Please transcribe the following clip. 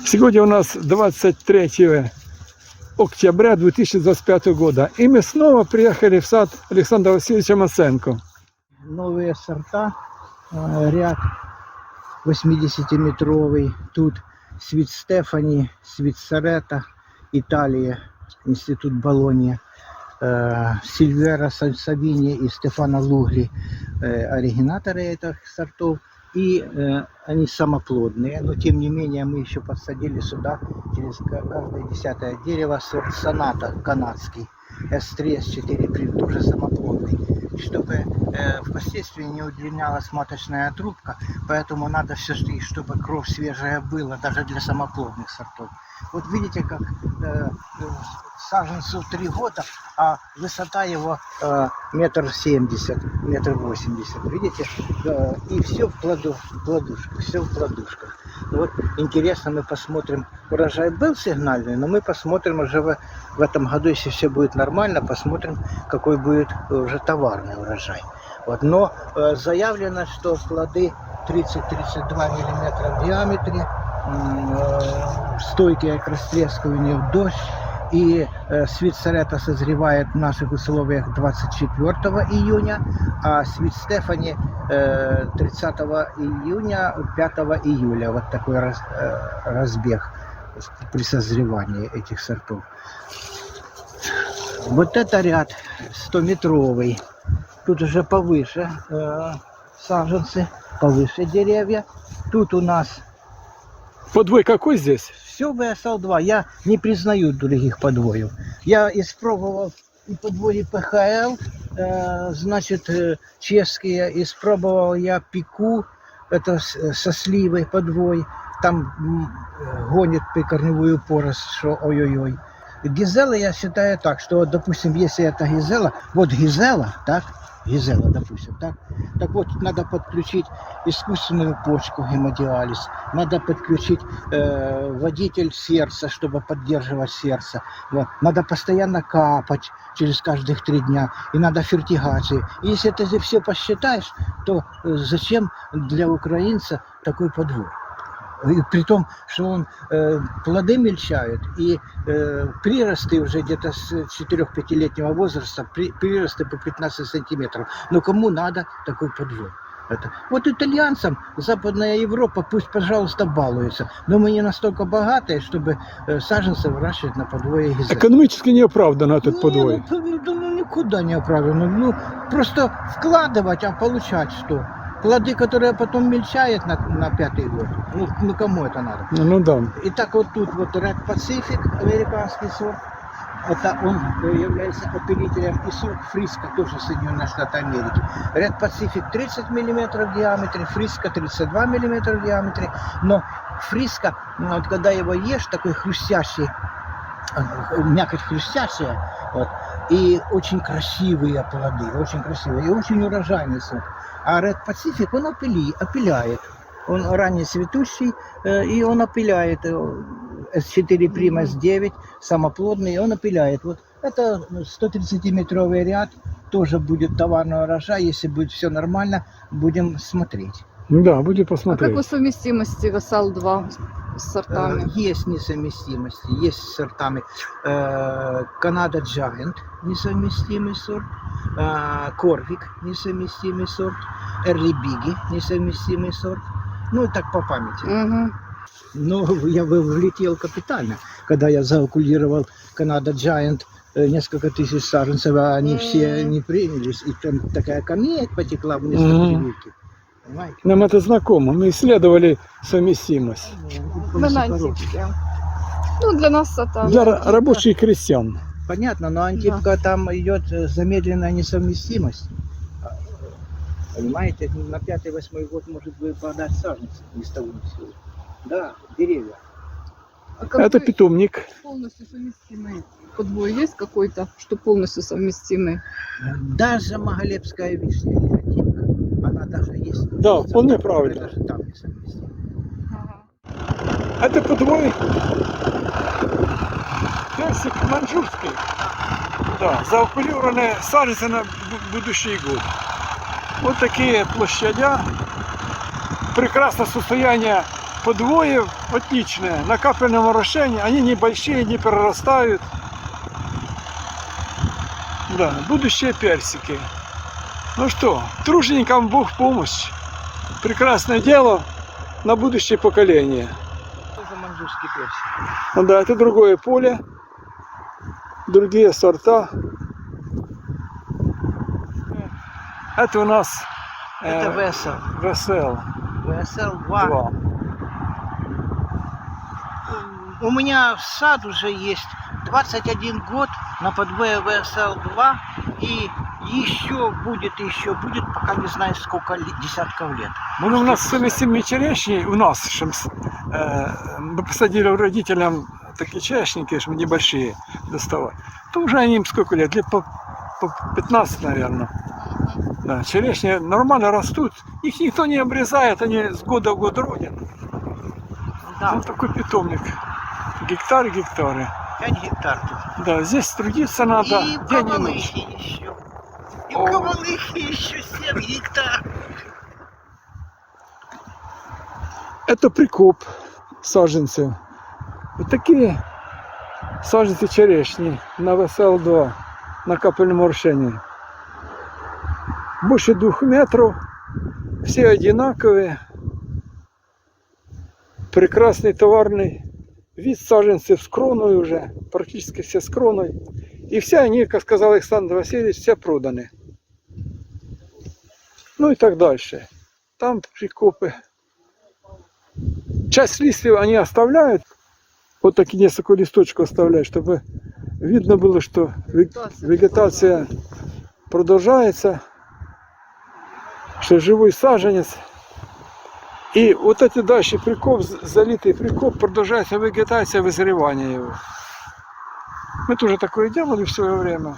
Сегодня у нас 23 октября 2025 года. И мы снова приехали в сад Александра Васильевича Масенко. Новые сорта, ряд 80-метровый. Тут Свит Стефани, Свит Сорета, Италия, Институт Болонья, Сильвера Савини и Стефано Лугли, оригинаторы этих сортов. И они самоплодные, но тем не менее мы еще подсадили сюда через каждое 10-е дерево сорт Соната канадский, S3, S4 тоже самоплодный, чтобы впоследствии не удлинялась маточная трубка, поэтому надо все-таки, чтобы кровь свежая была, даже для самоплодных сортов. Вот видите, как саженцу 3 года, а высота его 1,70 м, 1,80 м. Видите? И все в плодушках, все в плодушках. Вот интересно, мы посмотрим. Урожай был сигнальный, но мы посмотрим уже в этом году, если все будет нормально, посмотрим, какой будет уже товарный урожай. Вот. Но заявлено, что плоды 30-32 мм в диаметре, стойкие к растрескиванию в дождь. И Свит Сорета созревает в наших условиях 24 июня, а Свит Стефани 30 июня, 5 июля. Вот такой разбег при созревании этих сортов. Вот это ряд 100-метровый. Тут уже повыше саженцы, повыше деревья. Тут у нас... Подвой какой здесь? Все ВСЛ-2. Я не признаю других подвоев. Я испробовал и подвои ПХЛ, значит, чешские. Испробовал я Пику, это со сливой подвой. Там гонит прикорневую поросль, что ой-ой-ой. Гизела я считаю так, что, допустим, если это гизела, вот гизела, так, гизела, допустим, так вот, надо подключить искусственную почку, гемодиализ, надо подключить водитель сердца, чтобы поддерживать сердце, вот. Надо постоянно капать через каждых 3 дня, и надо фертигации. И если ты все посчитаешь, то зачем для украинца такой подвой? И при том, что он плоды мельчает, и приросты уже где-то с 4-5-летнего возраста, приросты по 15 сантиметров. Но кому надо такой подвой? Это. Вот итальянцам Западная Европа пусть, пожалуйста, балуется. Но мы не настолько богатые, чтобы саженцы выращивать на подвое гизель. Экономически не оправдан этот подвой. Ну, никуда не оправдано. Ну, просто вкладывать, а получать что? Плоды, которые потом мельчают на 5-й год. Ну кому это надо? Ну да. Итак, вот тут вот Red Pacific, американский сорт. Это он является опылителем, и сорт Фриско, тоже Соединенные Штаты Америки. Red Pacific 30 мм в диаметре, Фриско 32 мм в диаметре. Но Фриско, вот когда его ешь, такой хрустящий, мякоть хрустящая, вот, и очень красивые плоды, очень красивые, и очень урожайный сорт. А Red Pacific он опыляет. Он ранее цветущий, и он опыляет. S4 Prima S9, самоплодный, и он опыляет. Вот это 130-метровый ряд, тоже будет товарный урожай. Если будет все нормально, будем смотреть. Да, будем А посмотреть. как по совместимости ВСЛ-2 с сортами? Есть несовместимости, есть с сортами. Канада Giant, несовместимый сорт. Корвик, несовместимый сорт. Эрли Биги, несовместимый сорт. Ну, и так по памяти. Угу. Но я влетел капитально, когда я заокулировал Канада Giant, несколько тысяч саженцев, а они все не принялись. И там такая камея потекла вниз на прививке. Понимаете? Нам это знакомо. Мы исследовали совместимость. На антипке. Ну, для нас это... Для рабочих и крестьян. Понятно, но антипка там идет замедленная несовместимость. Понимаете, на 5-8 год может выпадать саженцы ни с того ни с сего. Да, деревья. А как Это бы питомник. полностью совместимый подвой есть какой-то, что полностью совместимый? Даже Магалепская вишня или антипка, она даже есть. Да, вполне правильно. Даже там несовместима. Ага. Это подвой персик маньчжурский. Да, заокулированные саженцы на будущий год. Вот такие площадя. Прекрасное состояние подвоев отличные. На капельном орошении они небольшие, не прорастают. Да, будущие персики. Ну что, труженикам Бог в помощь. Прекрасное дело на будущее поколение. Тоже маньчжурский персик. Ну да, это другое поле, другие сорта. Это у нас Это Весел. Весел ВСЛ 2. 2. У меня сад уже есть 21 год на подвое ВСЛ 2. И еще будет, пока не знаю сколько десятков лет. Ну, у нас совместимые черешни, у нас, мы посадили родителям такие черешники, чтобы небольшие доставать. То уже они им сколько лет? Лет по 15, наверное. Да, черешни нормально растут, их никто не обрезает, они с года в год родят. Да, Ну, такой питомник. Гектары. 5 гектар тут. Да, здесь трудиться надо И день и ночь. ковалыхи еще. И О. ковалыхи еще 7 гектар. Это прикоп саженцев. Вот такие саженцы черешни на ВСЛ-2 на капельном орошении. Больше 2 метров. Все одинаковые. Прекрасный товарный вид саженцев с кроной уже. Практически все с кроной. И все они, как сказал Александр Васильевич, все проданы. Ну и так дальше. Там прикопы. Часть листьев они оставляют. Вот такие несколько листочков оставляют, чтобы видно было, что вегетация продолжается, что живой саженец. И вот эти дальше прикоп, залитый прикоп, продолжается вегетация, вызревание его. Мы тоже такое делали в свое время.